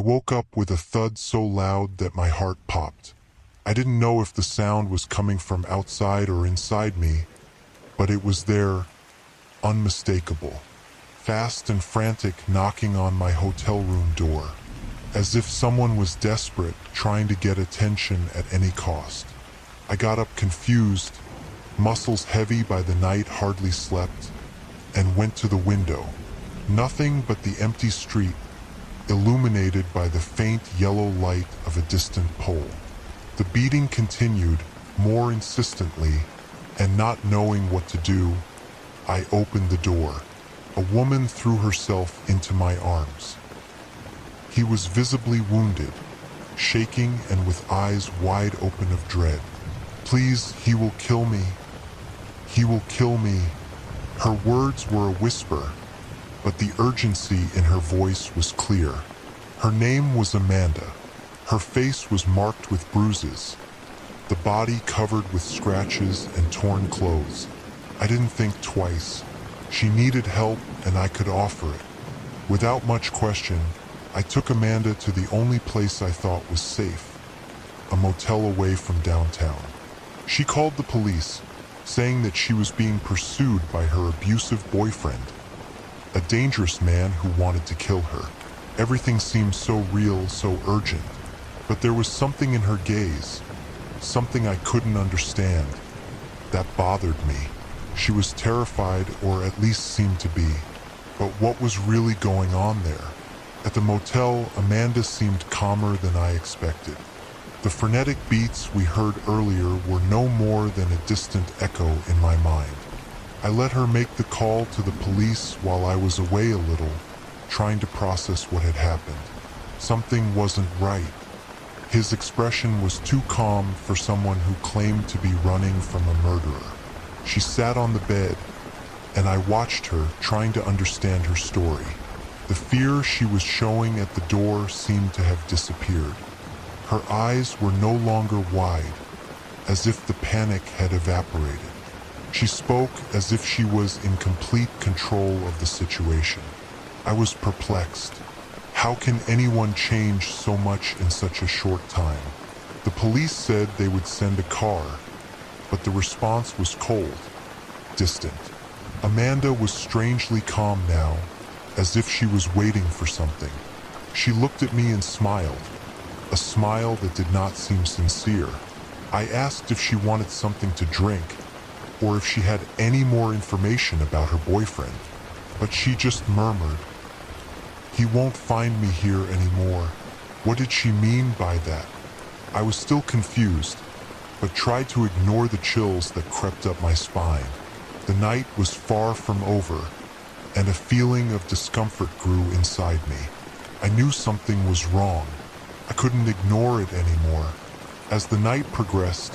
woke up with a thud so loud that my heart popped. I didn't know if the sound was coming from outside or inside me, but it was there, unmistakable. Fast and frantic, knocking on my hotel room door, as if someone was desperate, trying to get attention at any cost. I got up confused, muscles heavy by the night, hardly slept, and went to the window. Nothing but the empty street, illuminated by the faint yellow light of a distant pole. The beating continued, more insistently, and not knowing what to do, I opened the door. A woman threw herself into my arms. He was visibly wounded, shaking and with eyes wide open of dread. "Please, he will kill me. He will kill me." Her words were a whisper, but the urgency in her voice was clear. Her name was Amanda. Her face was marked with bruises, the body covered with scratches and torn clothes. I didn't think twice. She needed help and I could offer it. Without much question, I took Amanda to the only place I thought was safe, a motel away from downtown. She called the police, saying that she was being pursued by her abusive boyfriend, a dangerous man who wanted to kill her. Everything seemed so real, so urgent, but there was something in her gaze, something I couldn't understand, that bothered me. She was terrified, or at least seemed to be, but what was really going on there? At the motel, Amanda seemed calmer than I expected. The frenetic beats we heard earlier were no more than a distant echo in my mind. I let her make the call to the police while I was away a little, trying to process what had happened. Something wasn't right. His expression was too calm for someone who claimed to be running from a murderer. She sat on the bed, and I watched her, trying to understand her story. The fear she was showing at the door seemed to have disappeared. Her eyes were no longer wide, as if the panic had evaporated. She spoke as if she was in complete control of the situation. I was perplexed. How can anyone change so much in such a short time? The police said they would send a car, but the response was cold, distant. Amanda was strangely calm now, as if she was waiting for something. She looked at me and smiled, a smile that did not seem sincere. I asked if she wanted something to drink, or if she had any more information about her boyfriend, but she just murmured, "He won't find me here anymore." What did she mean by that? I was still confused, but tried to ignore the chills that crept up my spine. The night was far from over, and a feeling of discomfort grew inside me. I knew something was wrong. I couldn't ignore it anymore. As the night progressed,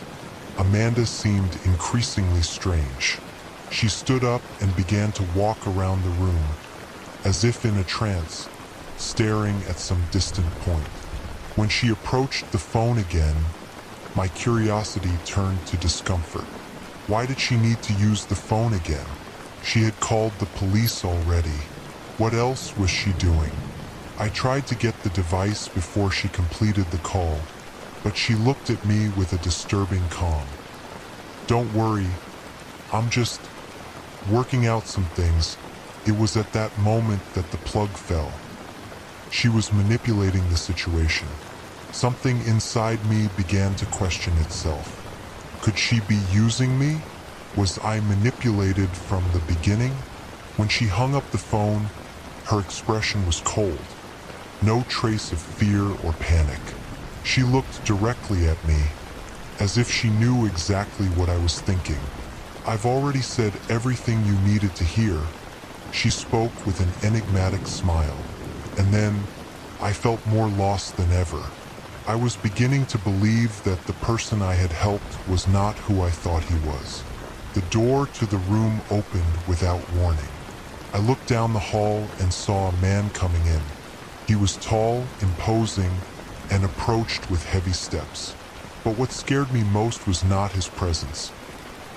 Amanda seemed increasingly strange. She stood up and began to walk around the room, as if in a trance, staring at some distant point. When she approached the phone again, my curiosity turned to discomfort. Why did she need to use the phone again? She had called the police already. What else was she doing? I tried to get the device before she completed the call, but she looked at me with a disturbing calm. "Don't worry, I'm just working out some things." It was at that moment that the plug fell. She was manipulating the situation. Something inside me began to question itself. Could she be using me? Was I manipulated from the beginning? When she hung up the phone, her expression was cold. No trace of fear or panic. She looked directly at me, as if she knew exactly what I was thinking. "I've already said everything you needed to hear." She spoke with an enigmatic smile, and then I felt more lost than ever. I was beginning to believe that the person I had helped was not who I thought he was. The door to the room opened without warning. I looked down the hall and saw a man coming in. He was tall, imposing, and approached with heavy steps. But what scared me most was not his presence,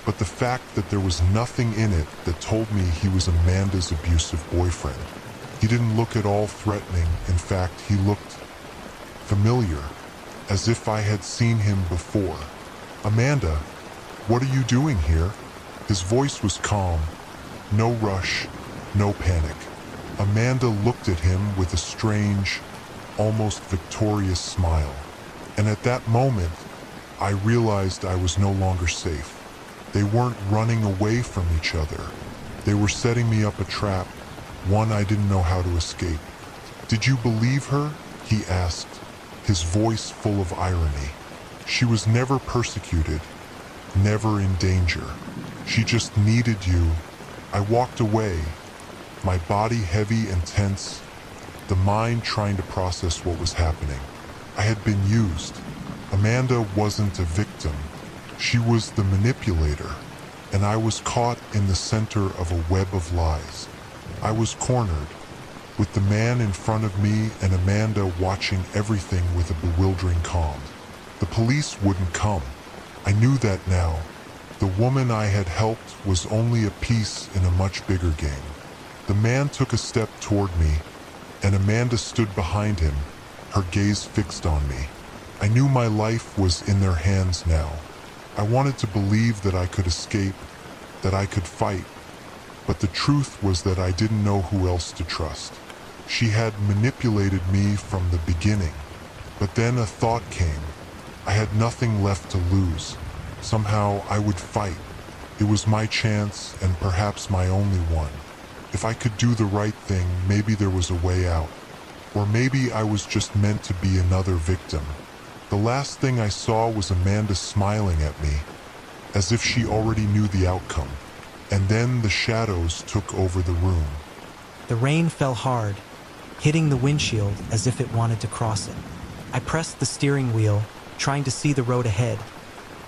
but the fact that there was nothing in it that told me he was Amanda's abusive boyfriend. He didn't look at all threatening. In fact, he looked familiar, as if I had seen him before. "Amanda, what are you doing here?" His voice was calm, no rush, no panic. Amanda looked at him with a strange, almost victorious smile. And at that moment, I realized I was no longer safe. They weren't running away from each other. They were setting me up a trap, one I didn't know how to escape. "Did you believe her?" he asked, his voice full of irony. "She was never persecuted, never in danger. She just needed you." I walked away, my body heavy and tense, the mind trying to process what was happening. I had been used. Amanda wasn't a victim. She was the manipulator, and I was caught in the center of a web of lies. I was cornered, with the man in front of me and Amanda watching everything with a bewildering calm. The police wouldn't come. I knew that now. The woman I had helped was only a piece in a much bigger game. The man took a step toward me, and Amanda stood behind him, her gaze fixed on me. I knew my life was in their hands now. I wanted to believe that I could escape, that I could fight, but the truth was that I didn't know who else to trust. She had manipulated me from the beginning, but then a thought came. I had nothing left to lose. Somehow I would fight. It was my chance and perhaps my only one. If I could do the right thing, maybe there was a way out. Or maybe I was just meant to be another victim. The last thing I saw was Amanda smiling at me, as if she already knew the outcome. And then the shadows took over the room. The rain fell hard, hitting the windshield as if it wanted to cross it. I pressed the steering wheel, trying to see the road ahead,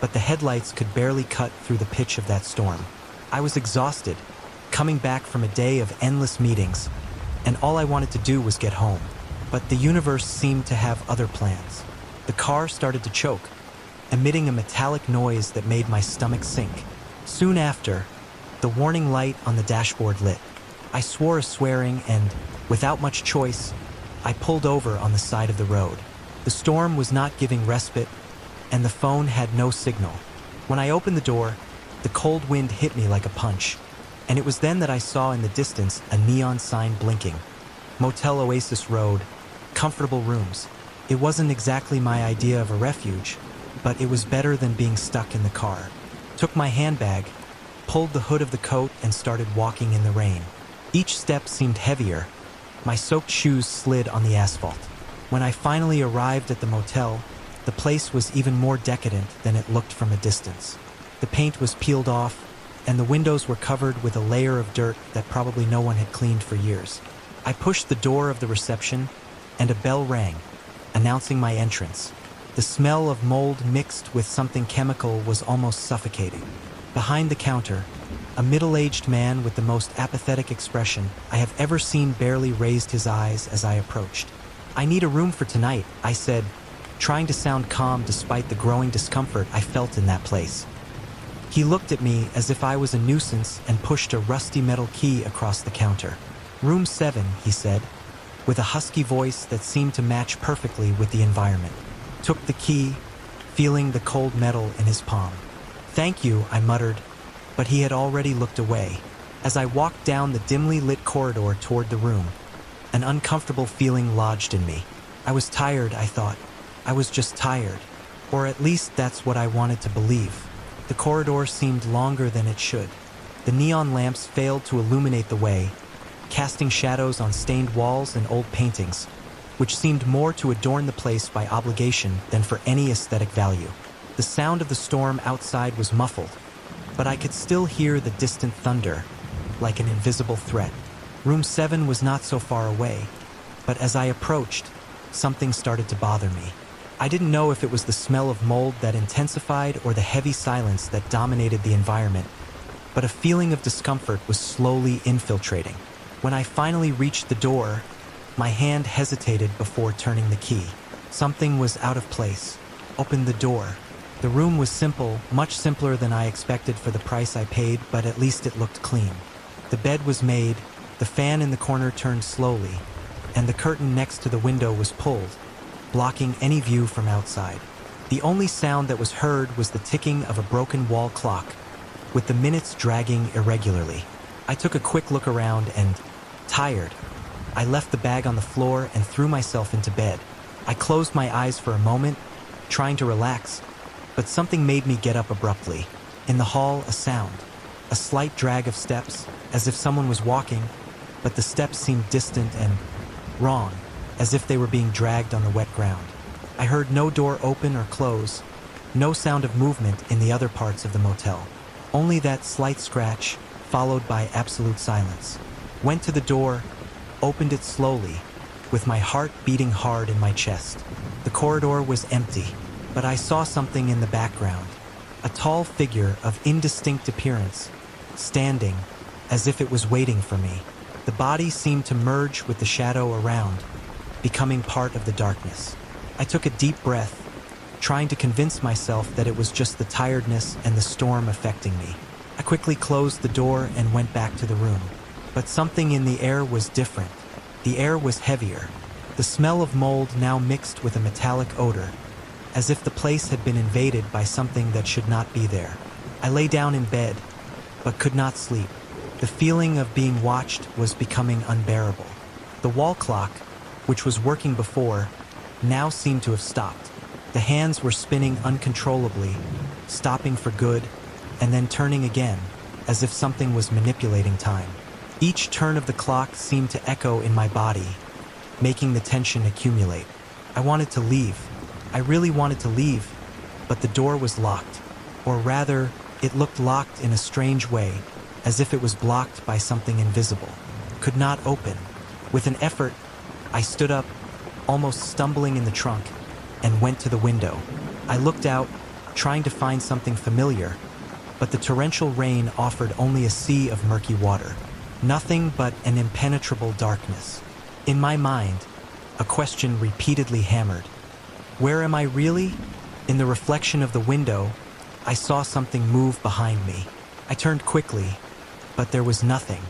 but the headlights could barely cut through the pitch of that storm. I was exhausted, coming back from a day of endless meetings, and all I wanted to do was get home. But the universe seemed to have other plans. The car started to choke, emitting a metallic noise that made my stomach sink. Soon after, the warning light on the dashboard lit. I swore a swearing and, without much choice, I pulled over on the side of the road. The storm was not giving respite, and the phone had no signal. When I opened the door, the cold wind hit me like a punch, and it was then that I saw in the distance a neon sign blinking. Motel Oasis Road, comfortable rooms. It wasn't exactly my idea of a refuge, but it was better than being stuck in the car. Took my handbag, pulled the hood of the coat, and started walking in the rain. Each step seemed heavier. My soaked shoes slid on the asphalt. When I finally arrived at the motel, the place was even more decadent than it looked from a distance. The paint was peeled off, and the windows were covered with a layer of dirt that probably no one had cleaned for years. I pushed the door of the reception, and a bell rang, announcing my entrance. The smell of mold mixed with something chemical was almost suffocating. Behind the counter, a middle-aged man with the most apathetic expression I have ever seen barely raised his eyes as I approached. "I need a room for tonight," I said, trying to sound calm despite the growing discomfort I felt in that place. He looked at me as if I was a nuisance and pushed a rusty metal key across the counter. "Room 7, he said, with a husky voice that seemed to match perfectly with the environment. Took the key, feeling the cold metal in his palm. "Thank you," I muttered, but he had already looked away. As I walked down the dimly lit corridor toward the room, an uncomfortable feeling lodged in me. I was tired, I thought. I was just tired. Or at least that's what I wanted to believe. The corridor seemed longer than it should. The neon lamps failed to illuminate the way, casting shadows on stained walls and old paintings, which seemed more to adorn the place by obligation than for any aesthetic value. The sound of the storm outside was muffled, but I could still hear the distant thunder, like an invisible threat. Room 7 was not so far away, but as I approached, something started to bother me. I didn't know if it was the smell of mold that intensified or the heavy silence that dominated the environment, but a feeling of discomfort was slowly infiltrating. When I finally reached the door, my hand hesitated before turning the key. Something was out of place. Opened the door. The room was simple, much simpler than I expected for the price I paid, but at least it looked clean. The bed was made, the fan in the corner turned slowly, and the curtain next to the window was pulled, blocking any view from outside. The only sound that was heard was the ticking of a broken wall clock, with the minutes dragging irregularly. I took a quick look around and, tired, I left the bag on the floor and threw myself into bed. I closed my eyes for a moment, trying to relax, but something made me get up abruptly. In the hall, a sound, a slight drag of steps, as if someone was walking, but the steps seemed distant and wrong, as if they were being dragged on the wet ground. I heard no door open or close, no sound of movement in the other parts of the motel. Only that slight scratch, followed by absolute silence. Went to the door, opened it slowly, with my heart beating hard in my chest. The corridor was empty, but I saw something in the background. A tall figure of indistinct appearance, standing, as if it was waiting for me. The body seemed to merge with the shadow around, becoming part of the darkness. I took a deep breath, trying to convince myself that it was just the tiredness and the storm affecting me. I quickly closed the door and went back to the room. But something in the air was different. The air was heavier. The smell of mold now mixed with a metallic odor, as if the place had been invaded by something that should not be there. I lay down in bed, but could not sleep. The feeling of being watched was becoming unbearable. The wall clock, which was working before, now seemed to have stopped. The hands were spinning uncontrollably, stopping for good, and then turning again, as if something was manipulating time. Each turn of the clock seemed to echo in my body, making the tension accumulate. I wanted to leave. I really wanted to leave, but the door was locked. Or rather, it looked locked in a strange way, as if it was blocked by something invisible. Could not open. With an effort, I stood up, almost stumbling in the trunk, and went to the window. I looked out, trying to find something familiar, but the torrential rain offered only a sea of murky water. Nothing but an impenetrable darkness. In my mind, a question repeatedly hammered. Where am I really? In the reflection of the window, I saw something move behind me. I turned quickly, but there was nothing,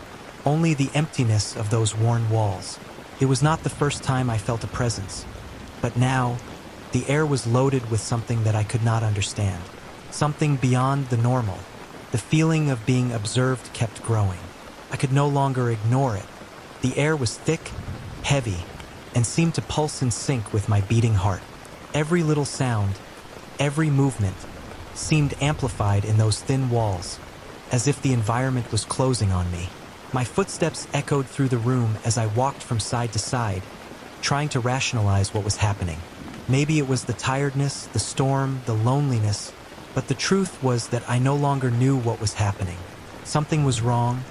only the emptiness of those worn walls. It was not the first time I felt a presence, but now, the air was loaded with something that I could not understand. Something beyond the normal. The feeling of being observed kept growing. I could no longer ignore it. The air was thick, heavy, and seemed to pulse in sync with my beating heart. Every little sound, every movement, seemed amplified in those thin walls, as if the environment was closing on me. My footsteps echoed through the room as I walked from side to side, trying to rationalize what was happening. Maybe it was the tiredness, the storm, the loneliness, but the truth was that I no longer knew what was happening. Something was wrong,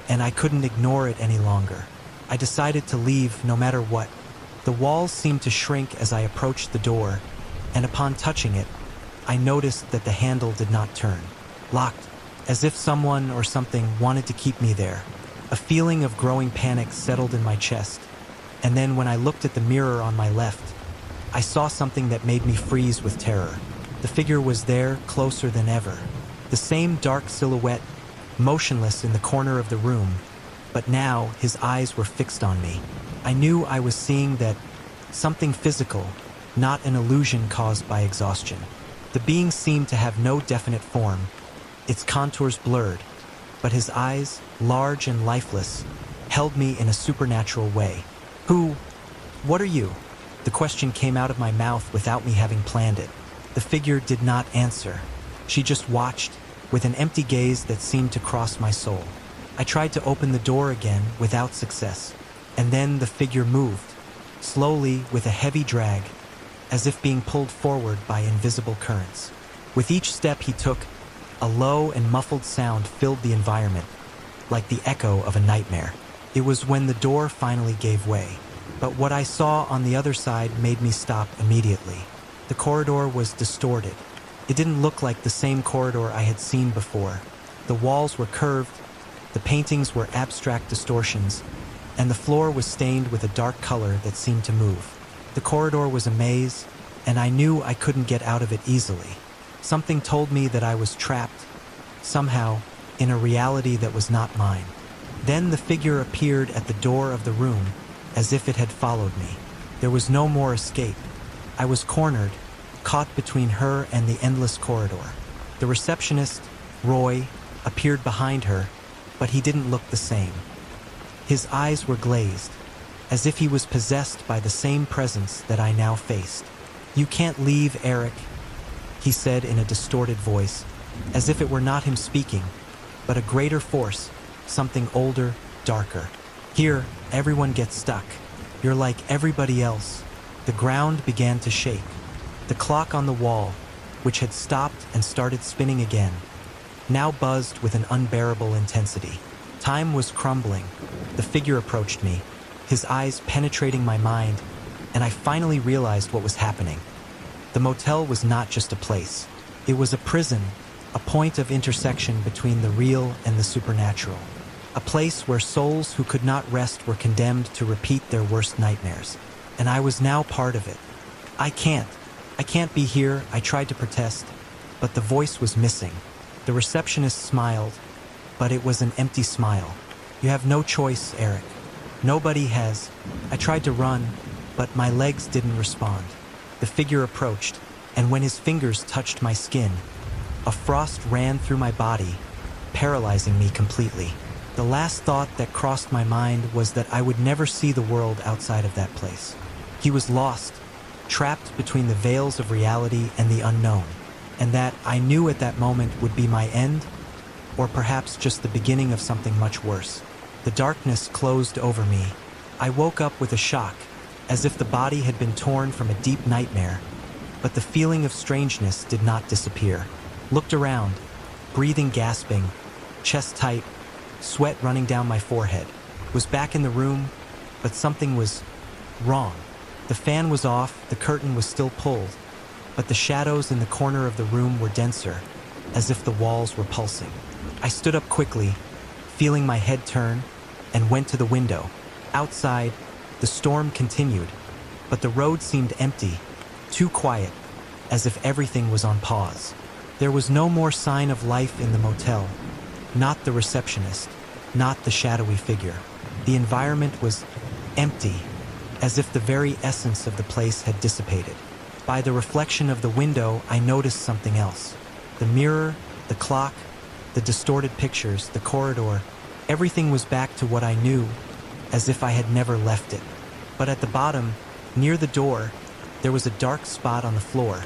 and I couldn't ignore it any longer. I decided to leave no matter what. The walls seemed to shrink as I approached the door, and upon touching it, I noticed that the handle did not turn. Locked, as if someone or something wanted to keep me there. A feeling of growing panic settled in my chest, and then when I looked at the mirror on my left, I saw something that made me freeze with terror. The figure was there, closer than ever. The same dark silhouette, motionless in the corner of the room, but now his eyes were fixed on me. I knew I was seeing that something physical, not an illusion caused by exhaustion. The being seemed to have no definite form, its contours blurred, but his eyes, large and lifeless, held me in a supernatural way. Who? What are you? The question came out of my mouth without me having planned it. The figure did not answer. She just watched, with an empty gaze that seemed to cross my soul. I tried to open the door again without success, and then the figure moved, slowly with a heavy drag, as if being pulled forward by invisible currents. With each step he took, a low and muffled sound filled the environment, like the echo of a nightmare. It was when the door finally gave way. But what I saw on the other side made me stop immediately. The corridor was distorted. It didn't look like the same corridor I had seen before. The walls were curved, the paintings were abstract distortions, and the floor was stained with a dark color that seemed to move. The corridor was a maze, and I knew I couldn't get out of it easily. Something told me that I was trapped, somehow, in a reality that was not mine. Then the figure appeared at the door of the room, as if it had followed me. There was no more escape. I was cornered, caught between her and the endless corridor. The receptionist, Roy, appeared behind her, but he didn't look the same. His eyes were glazed, as if he was possessed by the same presence that I now faced. "You can't leave, Eric," he said in a distorted voice, as if it were not him speaking, but a greater force, something older, darker. "Here, everyone gets stuck. You're like everybody else." The ground began to shake. The clock on the wall, which had stopped and started spinning again, now buzzed with an unbearable intensity. Time was crumbling. The figure approached me, his eyes penetrating my mind, and I finally realized what was happening. The motel was not just a place. It was a prison, a point of intersection between the real and the supernatural. A place where souls who could not rest were condemned to repeat their worst nightmares. And I was now part of it. I can't be here," I tried to protest, but the voice was missing. The receptionist smiled, but it was an empty smile. "You have no choice, Eric. Nobody has." I tried to run, but my legs didn't respond. The figure approached, and when his fingers touched my skin, a frost ran through my body, paralyzing me completely. The last thought that crossed my mind was that I would never see the world outside of that place. He was lost, trapped between the veils of reality and the unknown, and that I knew at that moment would be my end, or perhaps just the beginning of something much worse. The darkness closed over me. I woke up with a shock, as if the body had been torn from a deep nightmare, but the feeling of strangeness did not disappear. Looked around, breathing gasping, chest tight, sweat running down my forehead. Was back in the room, but something was wrong. The fan was off, the curtain was still pulled, but the shadows in the corner of the room were denser, as if the walls were pulsing. I stood up quickly, feeling my head turn, and went to the window. Outside, the storm continued, but the road seemed empty, too quiet, as if everything was on pause. There was no more sign of life in the motel, not the receptionist, not the shadowy figure. The environment was empty, as if the very essence of the place had dissipated. By the reflection of the window, I noticed something else. The mirror, the clock, the distorted pictures, the corridor, everything was back to what I knew, as if I had never left it. But at the bottom, near the door, there was a dark spot on the floor,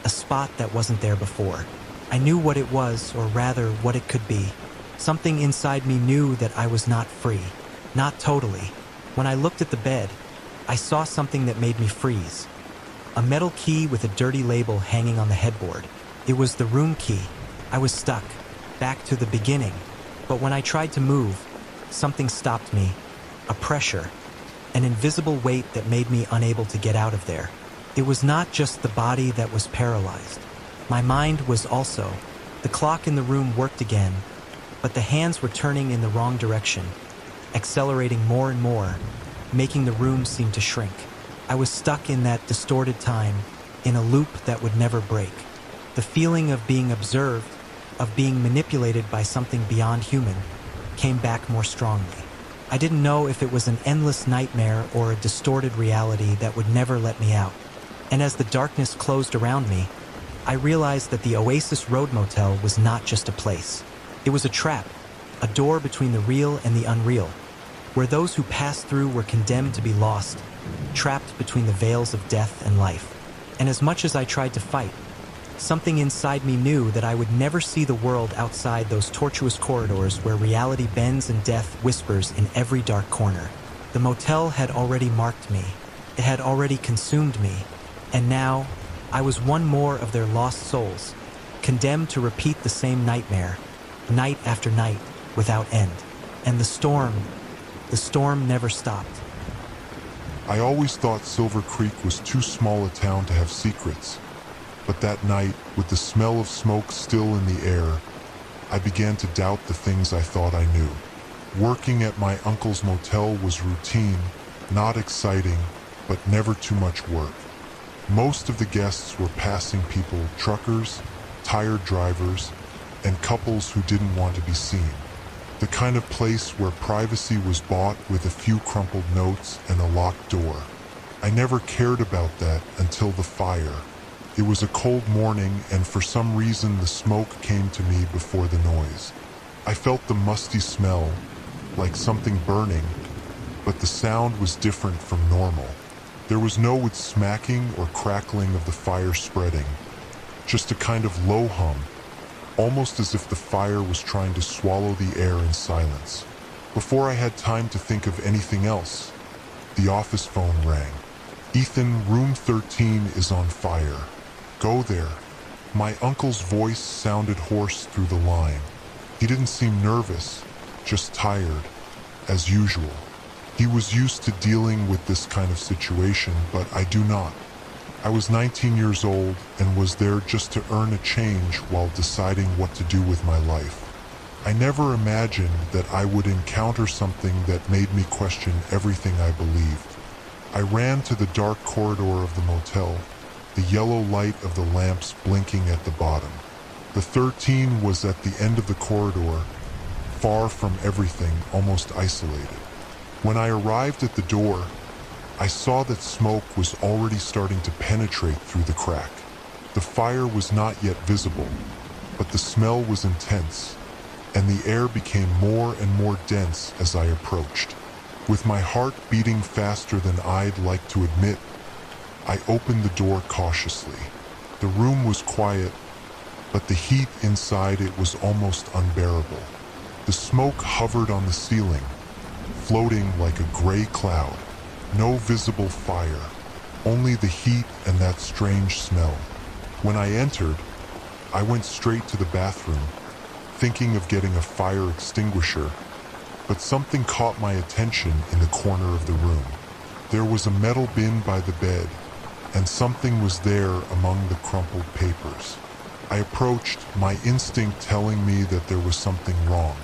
a spot that wasn't there before. I knew what it was, or rather, what it could be. Something inside me knew that I was not free. Not totally. When I looked at the bed, I saw something that made me freeze. A metal key with a dirty label hanging on the headboard. It was the room key. I was stuck, back to the beginning. But when I tried to move, something stopped me. A pressure, an invisible weight that made me unable to get out of there. It was not just the body that was paralyzed. My mind was also. The clock in the room worked again, but the hands were turning in the wrong direction, accelerating more and more, making the room seem to shrink. I was stuck in that distorted time, in a loop that would never break. The feeling of being observed, of being manipulated by something beyond human, came back more strongly. I didn't know if it was an endless nightmare or a distorted reality that would never let me out. And as the darkness closed around me, I realized that the Oasis Road Motel was not just a place. It was a trap, a door between the real and the unreal, where those who passed through were condemned to be lost, trapped between the veils of death and life. And as much as I tried to fight, something inside me knew that I would never see the world outside those tortuous corridors where reality bends and death whispers in every dark corner. The motel had already marked me. It had already consumed me. And now, I was one more of their lost souls, condemned to repeat the same nightmare, night after night, without end. And the storm never stopped. I always thought Silver Creek was too small a town to have secrets. But that night, with the smell of smoke still in the air, I began to doubt the things I thought I knew. Working at my uncle's motel was routine, not exciting, but never too much work. Most of the guests were passing people, truckers, tired drivers, and couples who didn't want to be seen. The kind of place where privacy was bought with a few crumpled notes and a locked door. I never cared about that until the fire. It was a cold morning, and for some reason the smoke came to me before the noise. I felt the musty smell, like something burning, but the sound was different from normal. There was no wood smacking or crackling of the fire spreading, just a kind of low hum, almost as if the fire was trying to swallow the air in silence. Before I had time to think of anything else, the office phone rang. "Ethan, room 13 is on fire. Go there." My uncle's voice sounded hoarse through the line. He didn't seem nervous, just tired, as usual. He was used to dealing with this kind of situation, but I do not. I was 19 years old and was there just to earn a change while deciding what to do with my life. I never imagined that I would encounter something that made me question everything I believed. I ran to the dark corridor of the motel, the yellow light of the lamps blinking at the bottom. The 13 was at the end of the corridor, far from everything, almost isolated. When I arrived at the door, I saw that smoke was already starting to penetrate through the crack. The fire was not yet visible, but the smell was intense, and the air became more and more dense as I approached. With my heart beating faster than I'd like to admit, I opened the door cautiously. The room was quiet, but the heat inside it was almost unbearable. The smoke hovered on the ceiling, floating like a gray cloud. No visible fire, only the heat and that strange smell. When I entered, I went straight to the bathroom, thinking of getting a fire extinguisher, but something caught my attention in the corner of the room. There was a metal bin by the bed, and something was there among the crumpled papers. I approached, my instinct telling me that there was something wrong.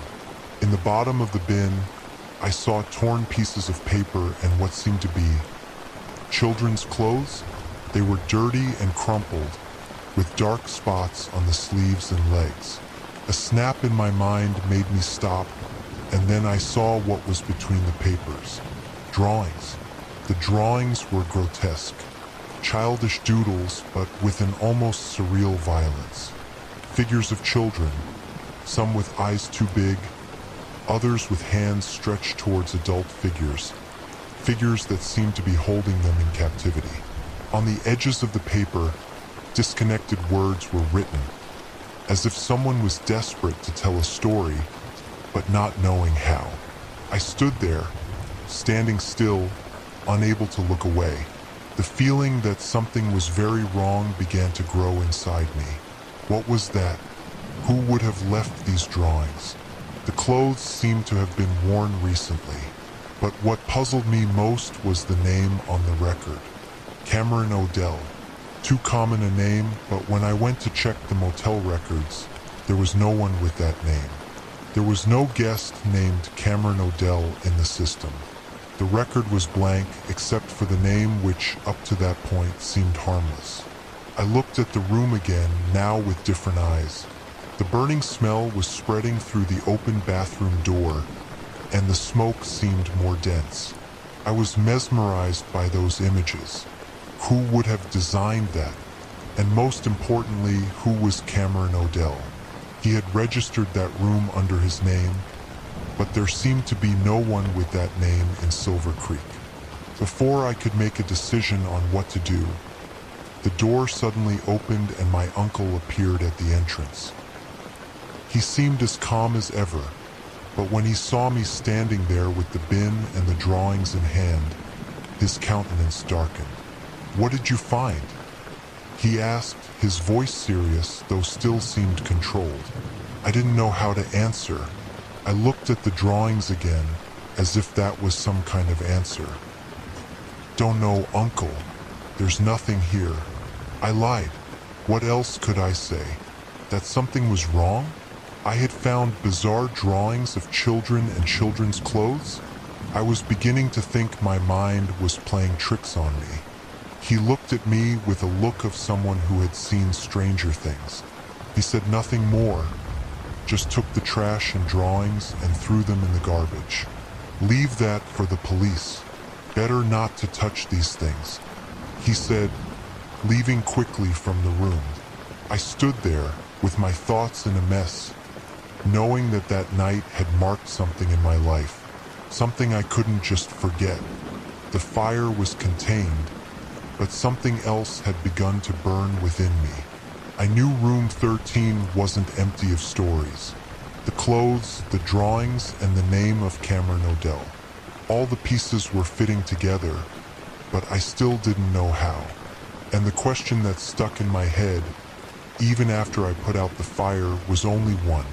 In the bottom of the bin, I saw torn pieces of paper and what seemed to be children's clothes. They were dirty and crumpled, with dark spots on the sleeves and legs. A snap in my mind made me stop, and then I saw what was between the papers. Drawings. The drawings were grotesque. Childish doodles, but with an almost surreal violence. Figures of children, some with eyes too big, others with hands stretched towards adult figures, figures that seemed to be holding them in captivity. On the edges of the paper, disconnected words were written, as if someone was desperate to tell a story, but not knowing how. I stood there, standing still, unable to look away. The feeling that something was very wrong began to grow inside me. What was that? Who would have left these drawings? The clothes seemed to have been worn recently, but what puzzled me most was the name on the record. Cameron Odell. Too common a name, but when I went to check the motel records, there was no one with that name. There was no guest named Cameron Odell in the system. The record was blank except for the name, which up to that point seemed harmless. I looked at the room again, now with different eyes. The burning smell was spreading through the open bathroom door, and the smoke seemed more dense. I was mesmerized by those images. Who would have designed that? And most importantly, who was Cameron Odell? He had registered that room under his name, but there seemed to be no one with that name in Silver Creek. Before I could make a decision on what to do, the door suddenly opened and my uncle appeared at the entrance. He seemed as calm as ever, but when he saw me standing there with the bin and the drawings in hand, his countenance darkened. "What did you find?" he asked, his voice serious, though still seemed controlled. I didn't know how to answer. I looked at the drawings again, as if that was some kind of answer. "Don't know, Uncle. There's nothing here." I lied. What else could I say? That something was wrong? I had found bizarre drawings of children and children's clothes? I was beginning to think my mind was playing tricks on me. He looked at me with a look of someone who had seen stranger things. He said nothing more, just took the trash and drawings and threw them in the garbage. "Leave that for the police. Better not to touch these things, he said, leaving quickly from the room. I stood there with my thoughts in a mess, knowing that that night had marked something in my life, something I couldn't just forget. The fire was contained, but something else had begun to burn within me. I knew room 13 wasn't empty of stories. The clothes, the drawings, and the name of Cameron Odell. All the pieces were fitting together, but I still didn't know how. And the question that stuck in my head, even after I put out the fire, was only one.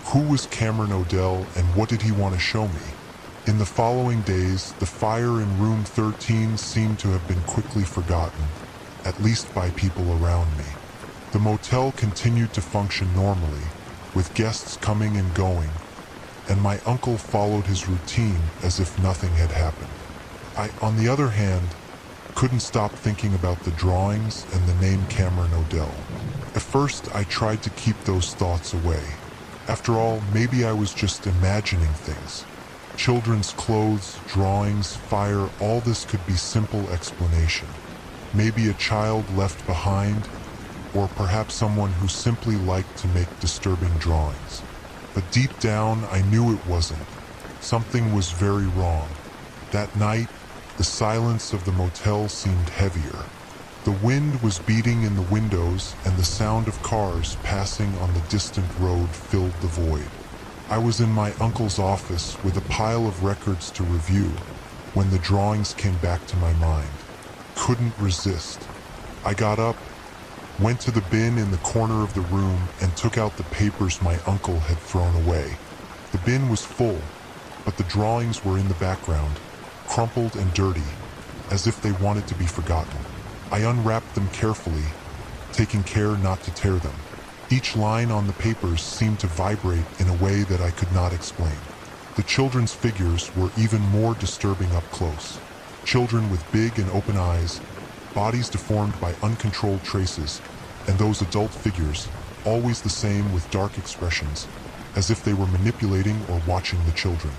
Who was Cameron Odell and what did he want to show me? In the following days, the fire in room 13 seemed to have been quickly forgotten, at least by people around me. The motel continued to function normally, with guests coming and going, and my uncle followed his routine as if nothing had happened. I, on the other hand, couldn't stop thinking about the drawings and the name Cameron Odell. At first, I tried to keep those thoughts away. After all, maybe I was just imagining things. Children's clothes, drawings, fire, all this could be simple explanation. Maybe a child left behind, or perhaps someone who simply liked to make disturbing drawings. But deep down, I knew it wasn't. Something was very wrong. That night, the silence of the motel seemed heavier. The wind was beating in the windows, and the sound of cars passing on the distant road filled the void. I was in my uncle's office with a pile of records to review when the drawings came back to my mind. Couldn't resist. I got up, went to the bin in the corner of the room, and took out the papers my uncle had thrown away. The bin was full, but the drawings were in the background, crumpled and dirty, as if they wanted to be forgotten. I unwrapped them carefully, taking care not to tear them. Each line on the papers seemed to vibrate in a way that I could not explain. The children's figures were even more disturbing up close. Children with big and open eyes, bodies deformed by uncontrolled traces, and those adult figures, always the same with dark expressions, as if they were manipulating or watching the children.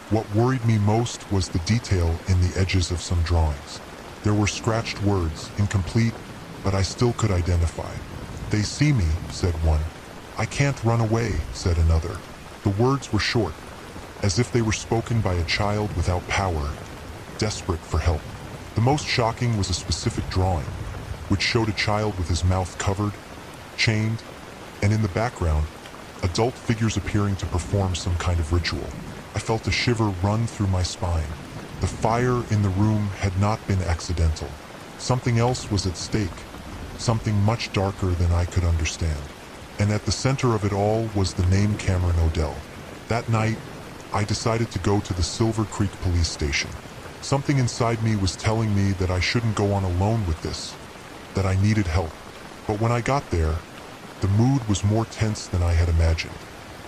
What worried me most was the detail in the edges of some drawings. There were scratched words, incomplete, but I still could identify. "They see me," said one. "I can't run away," said another. The words were short, as if they were spoken by a child without power, desperate for help. The most shocking was a specific drawing, which showed a child with his mouth covered, chained, and in the background, adult figures appearing to perform some kind of ritual. I felt a shiver run through my spine. The fire in the room had not been accidental. Something else was at stake, something much darker than I could understand. And at the center of it all was the name Cameron Odell. That night, I decided to go to the Silver Creek police station. Something inside me was telling me that I shouldn't go on alone with this, that I needed help. But when I got there, the mood was more tense than I had imagined.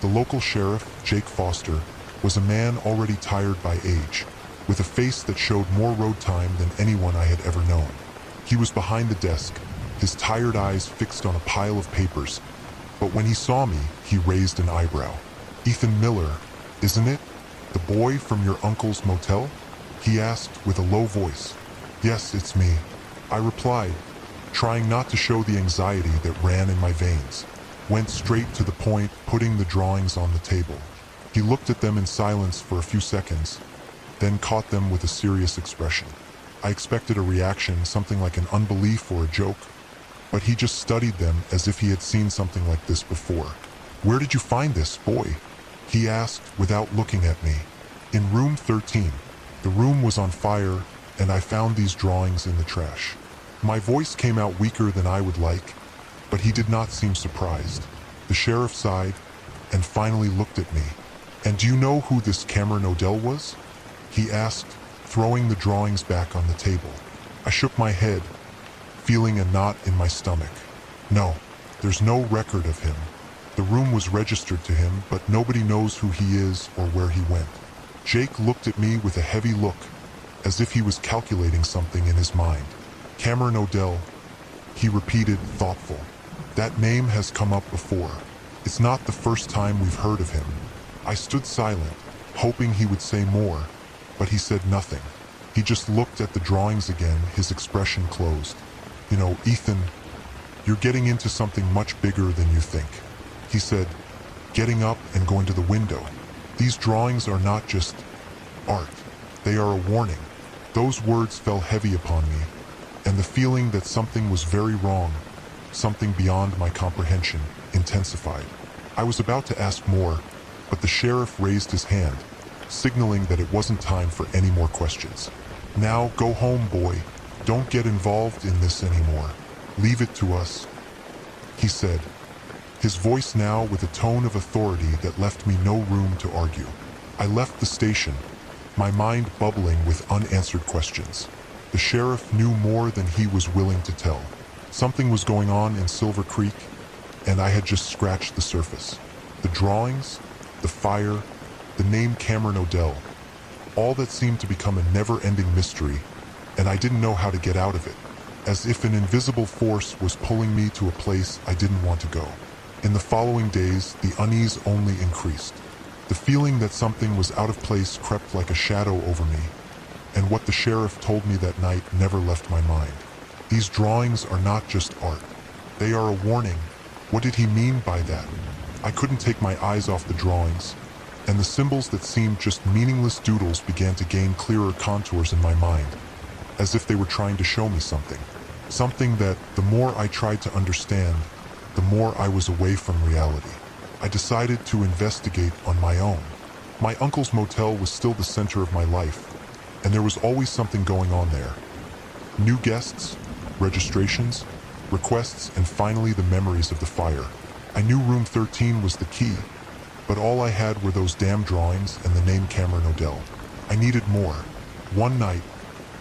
The local sheriff, Jake Foster, was a man already tired by age, with a face that showed more road time than anyone I had ever known. He was behind the desk, his tired eyes fixed on a pile of papers, but when he saw me, he raised an eyebrow. "Ethan Miller, isn't it? The boy from your uncle's motel?" he asked with a low voice. "Yes, it's me," I replied, trying not to show the anxiety that ran in my veins. Went straight to the point, putting the drawings on the table. He looked at them in silence for a few seconds, then caught them with a serious expression. I expected a reaction, something like an unbelief or a joke, but he just studied them as if he had seen something like this before. "Where did you find this, boy?" he asked without looking at me. "In room 13. The room was on fire, and I found these drawings in the trash." My voice came out weaker than I would like, but he did not seem surprised. The sheriff sighed and finally looked at me. "And do you know who this Cameron Odell was?" he asked, throwing the drawings back on the table. I shook my head, feeling a knot in my stomach. "No, there's no record of him. The room was registered to him, but nobody knows who he is or where he went." Jake looked at me with a heavy look, as if he was calculating something in his mind. "Cameron Odell," he repeated, thoughtful. "That name has come up before. It's not the first time we've heard of him." I stood silent, hoping he would say more, but he said nothing. He just looked at the drawings again, his expression closed. You know, Ethan, you're getting into something much bigger than you think, he said, getting up and going to the window. These drawings are not just art. They are a warning. Those words fell heavy upon me, and the feeling that something was very wrong, something beyond my comprehension, intensified. I was about to ask more, but the sheriff raised his hand, signaling that it wasn't time for any more questions. Now go home, boy. Don't get involved in this anymore. Leave it to us, he said, his voice now with a tone of authority that left me no room to argue. I left the station, my mind bubbling with unanswered questions. The sheriff knew more than he was willing to tell. Something was going on in Silver Creek, and I had just scratched the surface. The drawings, the fire, the name Cameron Odell, all that seemed to become a never-ending mystery, and I didn't know how to get out of it, as if an invisible force was pulling me to a place I didn't want to go. In the following days, the unease only increased. The feeling that something was out of place crept like a shadow over me, and what the sheriff told me that night never left my mind. These drawings are not just art. They are a warning. What did he mean by that? I couldn't take my eyes off the drawings, and the symbols that seemed just meaningless doodles began to gain clearer contours in my mind, as if they were trying to show me something. Something that, the more I tried to understand, the more I was away from reality. I decided to investigate on my own. My uncle's motel was still the center of my life, and there was always something going on there. New guests, registrations, requests, and finally the memories of the fire. I knew room 13 was the key, but all I had were those damn drawings and the name Cameron Odell. I needed more. One night,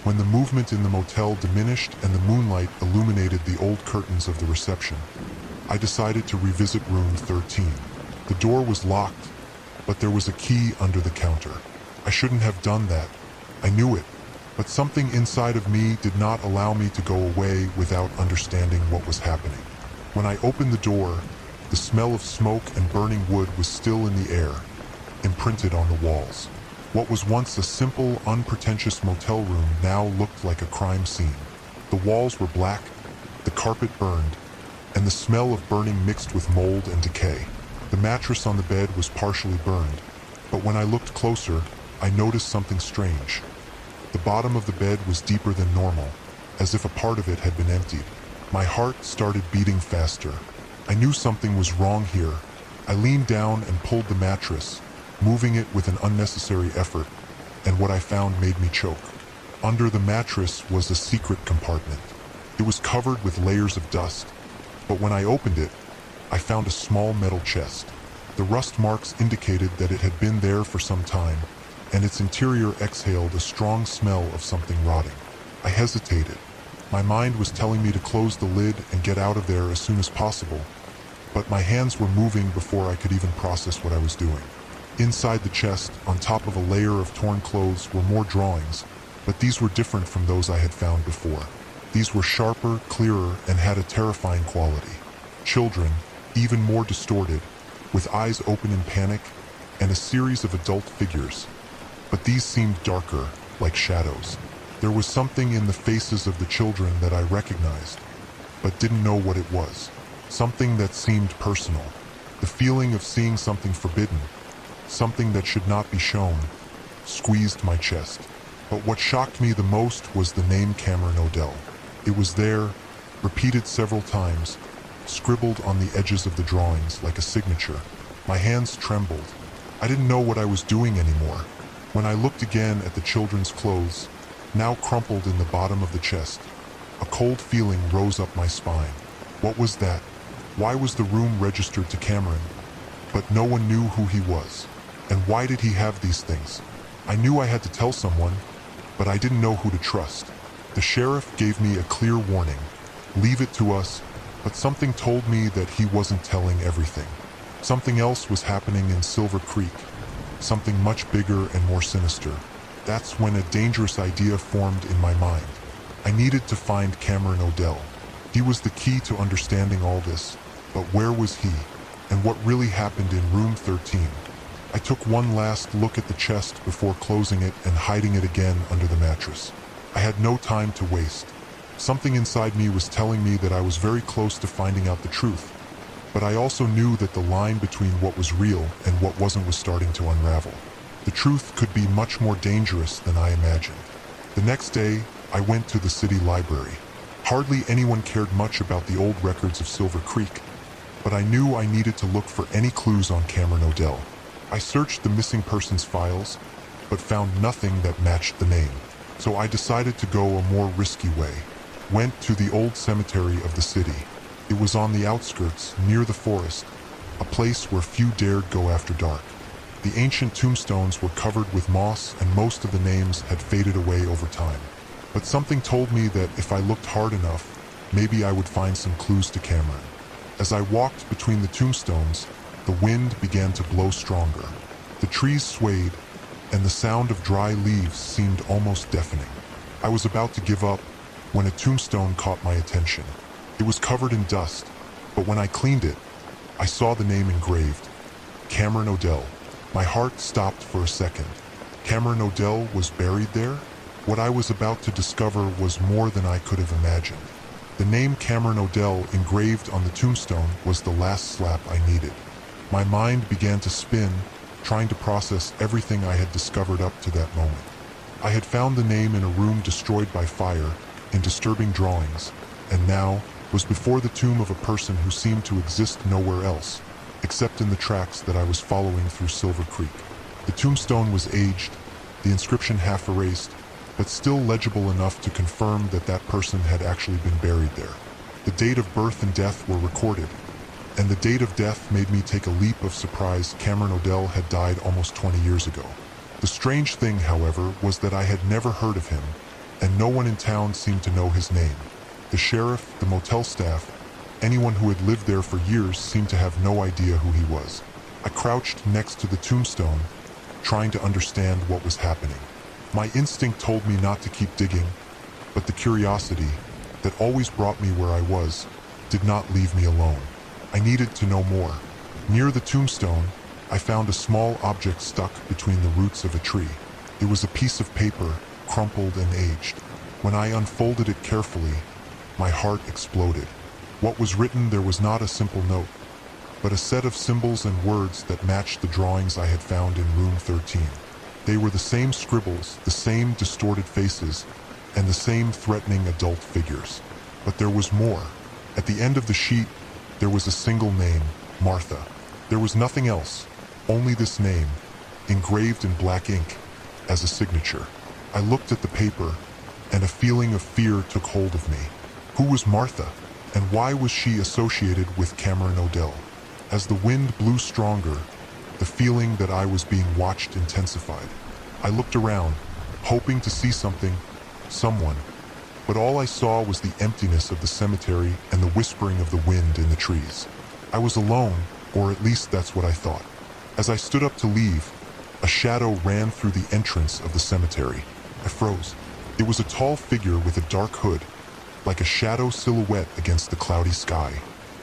when the movement in the motel diminished and the moonlight illuminated the old curtains of the reception, I decided to revisit room 13. The door was locked, but there was a key under the counter. I shouldn't have done that. I knew it, but something inside of me did not allow me to go away without understanding what was happening. When I opened the door, the smell of smoke and burning wood was still in the air, imprinted on the walls. What was once a simple, unpretentious motel room now looked like a crime scene. The walls were black, the carpet burned, and the smell of burning mixed with mold and decay. The mattress on the bed was partially burned, but when I looked closer, I noticed something strange. The bottom of the bed was deeper than normal, as if a part of it had been emptied. My heart started beating faster. I knew something was wrong here. I leaned down and pulled the mattress, moving it with an unnecessary effort, and what I found made me choke. Under the mattress was a secret compartment. It was covered with layers of dust, but when I opened it, I found a small metal chest. The rust marks indicated that it had been there for some time, and its interior exhaled a strong smell of something rotting. I hesitated. My mind was telling me to close the lid and get out of there as soon as possible, but my hands were moving before I could even process what I was doing. Inside the chest, on top of a layer of torn clothes, were more drawings, but these were different from those I had found before. These were sharper, clearer, and had a terrifying quality. Children, even more distorted, with eyes open in panic, and a series of adult figures. But these seemed darker, like shadows. There was something in the faces of the children that I recognized, but didn't know what it was. Something that seemed personal. The feeling of seeing something forbidden, something that should not be shown, squeezed my chest. But what shocked me the most was the name Cameron Odell. It was there, repeated several times, scribbled on the edges of the drawings like a signature. My hands trembled. I didn't know what I was doing anymore. When I looked again at the children's clothes, now crumpled in the bottom of the chest, a cold feeling rose up my spine. What was that? Why was the room registered to Cameron, but no one knew who he was? And why did he have these things? I knew I had to tell someone, but I didn't know who to trust. The sheriff gave me a clear warning. Leave it to us, but something told me that he wasn't telling everything. Something else was happening in Silver Creek, something much bigger and more sinister. That's when a dangerous idea formed in my mind. I needed to find Cameron Odell. He was the key to understanding all this, but where was he? And what really happened in room 13? I took one last look at the chest before closing it and hiding it again under the mattress. I had no time to waste. Something inside me was telling me that I was very close to finding out the truth, but I also knew that the line between what was real and what wasn't was starting to unravel. The truth could be much more dangerous than I imagined. The next day, I went to the city library. Hardly anyone cared much about the old records of Silver Creek, but I knew I needed to look for any clues on Cameron Odell. I searched the missing persons files, but found nothing that matched the name. So I decided to go a more risky way. Went to the old cemetery of the city. It was on the outskirts, near the forest, a place where few dared go after dark. The ancient tombstones were covered with moss and most of the names had faded away over time. But something told me that if I looked hard enough, maybe I would find some clues to Cameron. As I walked between the tombstones, the wind began to blow stronger. The trees swayed, and the sound of dry leaves seemed almost deafening. I was about to give up when a tombstone caught my attention. It was covered in dust, but when I cleaned it, I saw the name engraved, Cameron Odell. My heart stopped for a second. Cameron Odell was buried there? What I was about to discover was more than I could have imagined. The name Cameron Odell engraved on the tombstone was the last slap I needed. My mind began to spin, trying to process everything I had discovered up to that moment. I had found the name in a room destroyed by fire, in disturbing drawings, and now was before the tomb of a person who seemed to exist nowhere else, except in the tracks that I was following through Silver Creek. The tombstone was aged, the inscription half erased, but still legible enough to confirm that that person had actually been buried there. The date of birth and death were recorded, and the date of death made me take a leap of surprise. Cameron Odell had died almost 20 years ago. The strange thing, however, was that I had never heard of him, and no one in town seemed to know his name. The sheriff, the motel staff, anyone who had lived there for years seemed to have no idea who he was. I crouched next to the tombstone, trying to understand what was happening. My instinct told me not to keep digging, but the curiosity that always brought me where I was did not leave me alone. I needed to know more. Near the tombstone, I found a small object stuck between the roots of a tree. It was a piece of paper, crumpled and aged. When I unfolded it carefully, my heart exploded. What was written there was not a simple note, but a set of symbols and words that matched the drawings I had found in room 13. They were the same scribbles, the same distorted faces, and the same threatening adult figures. But there was more. At the end of the sheet, there was a single name, Martha. There was nothing else, only this name, engraved in black ink, as a signature. I looked at the paper, and a feeling of fear took hold of me. Who was Martha, and why was she associated with Cameron Odell? As the wind blew stronger, the feeling that I was being watched intensified. I looked around, hoping to see something, someone, but all I saw was the emptiness of the cemetery and the whispering of the wind in the trees. I was alone, or at least that's what I thought. As I stood up to leave, a shadow ran through the entrance of the cemetery. I froze. It was a tall figure with a dark hood, like a shadow silhouette against the cloudy sky.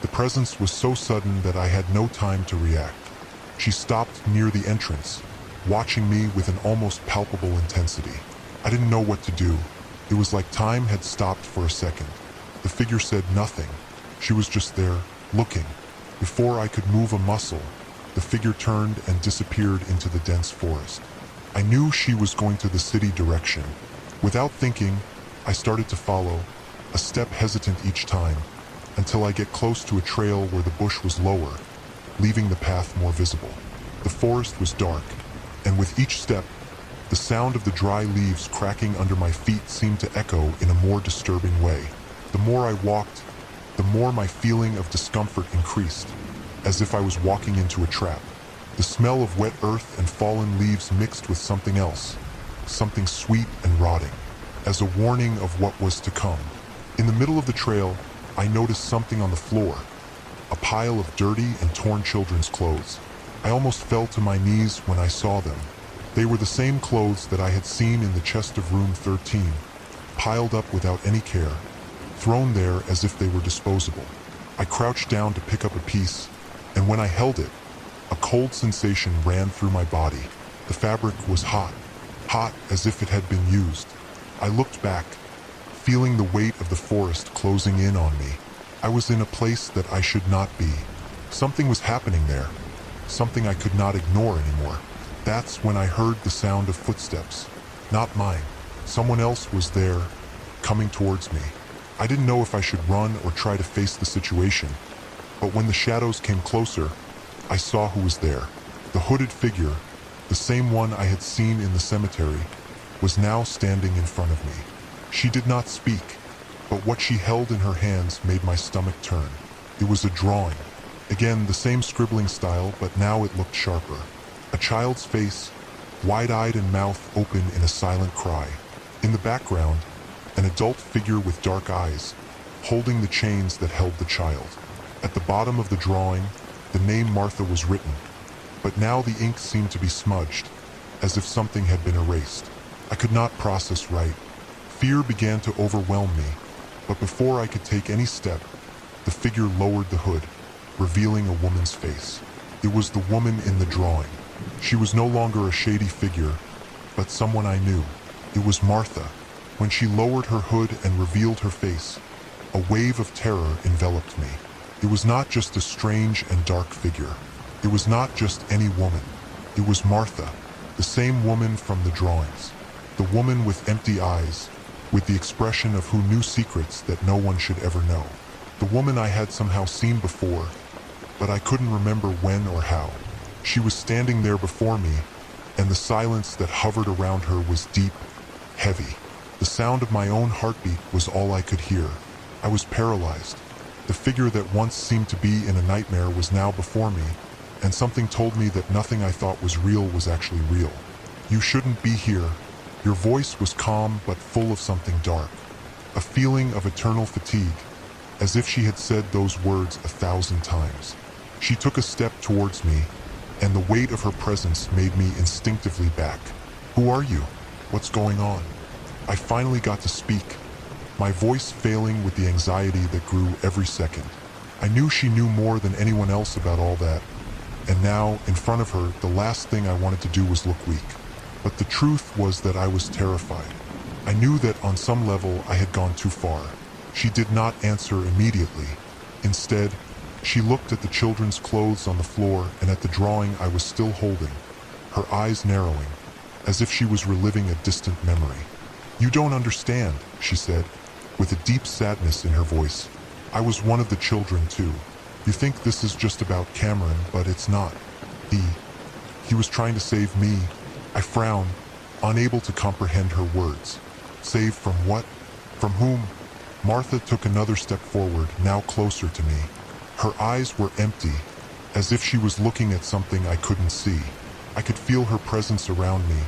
The presence was so sudden that I had no time to react. She stopped near the entrance, watching me with an almost palpable intensity. I didn't know what to do. It was like time had stopped for a second. The figure said nothing. She was just there, looking. Before I could move a muscle, the figure turned and disappeared into the dense forest. I knew she was going to the city direction. Without thinking, I started to follow, a step hesitant each time, until I get close to a trail where the bush was lower, leaving the path more visible. The forest was dark, and with each step, the sound of the dry leaves cracking under my feet seemed to echo in a more disturbing way. The more I walked, the more my feeling of discomfort increased, as if I was walking into a trap. The smell of wet earth and fallen leaves mixed with something else, something sweet and rotting, as a warning of what was to come. In the middle of the trail, I noticed something on the floor, a pile of dirty and torn children's clothes. I almost fell to my knees when I saw them. They were the same clothes that I had seen in the chest of room 13, piled up without any care, thrown there as if they were disposable. I crouched down to pick up a piece, and when I held it, A cold sensation ran through my body. The fabric was hot, hot as if it had been used. I looked back, feeling the weight of the forest closing in on me. I was in a place that I should not be. Something was happening there, something I could not ignore anymore. That's when I heard the sound of footsteps. Not mine. Someone else was there, coming towards me. I didn't know if I should run or try to face the situation, but when the shadows came closer, I saw who was there. The hooded figure, the same one I had seen in the cemetery, was now standing in front of me. She did not speak, but what she held in her hands made my stomach turn. It was a drawing. Again, the same scribbling style, but now it looked sharper. A child's face, wide-eyed and mouth open in a silent cry. In the background, an adult figure with dark eyes, holding the chains that held the child. At the bottom of the drawing, the name Martha was written, but now the ink seemed to be smudged, as if something had been erased. I could not process right. Fear began to overwhelm me, but before I could take any step, the figure lowered the hood, revealing a woman's face. It was the woman in the drawing. She was no longer a shady figure, but someone I knew. It was Martha. When she lowered her hood and revealed her face, a wave of terror enveloped me. It was not just a strange and dark figure. It was not just any woman. It was Martha, the same woman from the drawings. The woman with empty eyes, with the expression of who knew secrets that no one should ever know. The woman I had somehow seen before, but I couldn't remember when or how. She was standing there before me, and the silence that hovered around her was deep, heavy. The sound of my own heartbeat was all I could hear. I was paralyzed. The figure that once seemed to be in a nightmare was now before me, and something told me that nothing I thought was real was actually real. "You shouldn't be here." Your voice was calm but full of something dark, a feeling of eternal fatigue, as if she had said those words 1,000 times. She took a step towards me, and the weight of her presence made me instinctively back. "Who are you? What's going on?" I finally got to speak, my voice failing with the anxiety that grew every second. I knew she knew more than anyone else about all that, and now, in front of her, the last thing I wanted to do was look weak. But the truth was that I was terrified. I knew that on some level I had gone too far. She did not answer immediately. Instead, she looked at the children's clothes on the floor and at the drawing I was still holding, her eyes narrowing, as if she was reliving a distant memory. "You don't understand," she said, with a deep sadness in her voice. "I was one of the children too. You think this is just about Cameron, but it's not. He was trying to save me." I frowned, unable to comprehend her words. Save from what? From whom? Martha took another step forward, now closer to me. Her eyes were empty, as if she was looking at something I couldn't see. I could feel her presence around me,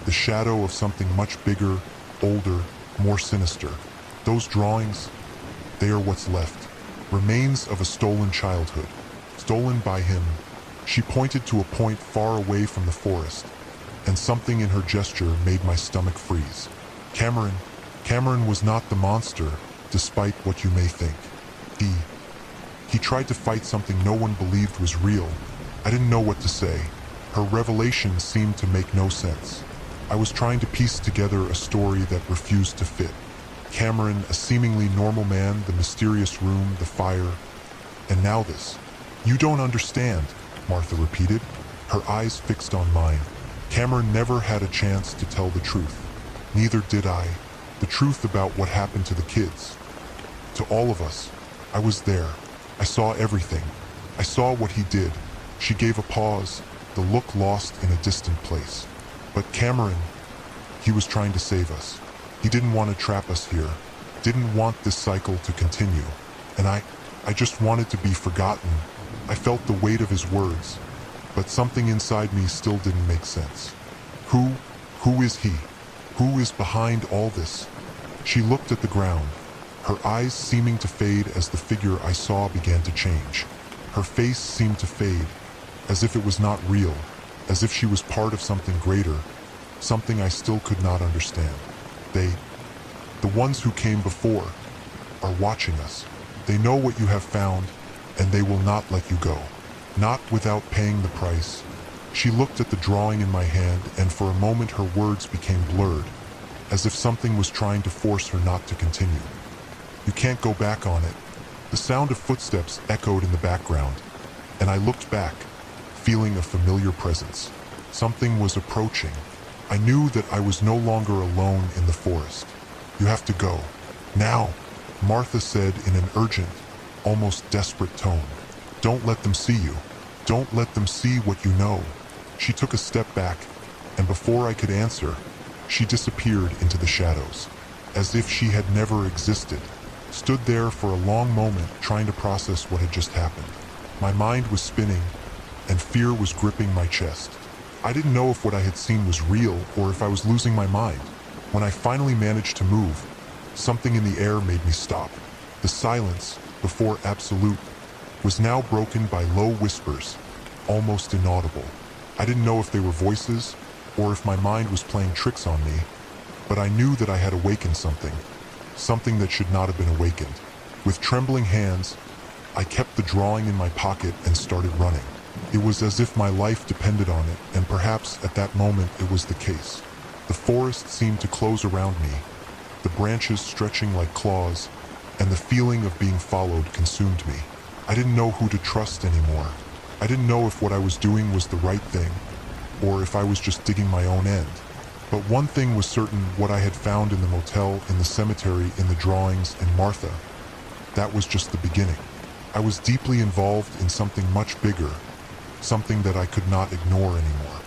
the shadow of something much bigger, older, more sinister. Those drawings, they are what's left. Remains of a stolen childhood. Stolen by him. She pointed to a point far away from the forest, and something in her gesture made my stomach freeze. Cameron was not the monster, despite what you may think. He tried to fight something no one believed was real. I didn't know what to say. Her revelation seemed to make no sense. I was trying to piece together a story that refused to fit. Cameron, a seemingly normal man, the mysterious room, the fire, and now this. "You don't understand," Martha repeated, her eyes fixed on mine. Cameron never had a chance to tell the truth. Neither did I. The truth about what happened to the kids. To all of us. I was there. I saw everything. I saw what he did. She gave a pause, the look lost in a distant place. But Cameron, he was trying to save us. He didn't want to trap us here. Didn't want this cycle to continue. And I just wanted to be forgotten. I felt the weight of his words, but something inside me still didn't make sense. Who is he? Who is behind all this? She looked at the ground, her eyes seeming to fade as the figure I saw began to change. Her face seemed to fade, as if it was not real, as if she was part of something greater, something I still could not understand. The ones who came before, are watching us. They know what you have found, and they will not let you go. not without paying the price. She looked at the drawing in my hand, and for a moment her words became blurred, as if something was trying to force her not to continue. "You can't go back on it." The sound of footsteps echoed in the background, and I looked back, feeling a familiar presence. Something was approaching. I knew that I was no longer alone in the forest. "You have to go. Now," Martha said in an urgent, almost desperate tone. "Don't let them see you. Don't let them see what you know." She took a step back, and before I could answer, she disappeared into the shadows, as if she had never existed. Stood there for a long moment trying to process what had just happened. My mind was spinning, and fear was gripping my chest. I didn't know if what I had seen was real or if I was losing my mind. When I finally managed to move, something in the air made me stop. The silence, before absolute, was now broken by low whispers, almost inaudible. I didn't know if they were voices or if my mind was playing tricks on me, but I knew that I had awakened something that should not have been awakened. With trembling hands, I kept the drawing in my pocket and started running. It was as if my life depended on it, and perhaps at that moment it was the case. The forest seemed to close around me, the branches stretching like claws, and the feeling of being followed consumed me. I didn't know who to trust anymore. I didn't know if what I was doing was the right thing, or if I was just digging my own end. But one thing was certain: what I had found in the motel, in the cemetery, in the drawings, in Martha, that was just the beginning. I was deeply involved in something much bigger, something that I could not ignore anymore.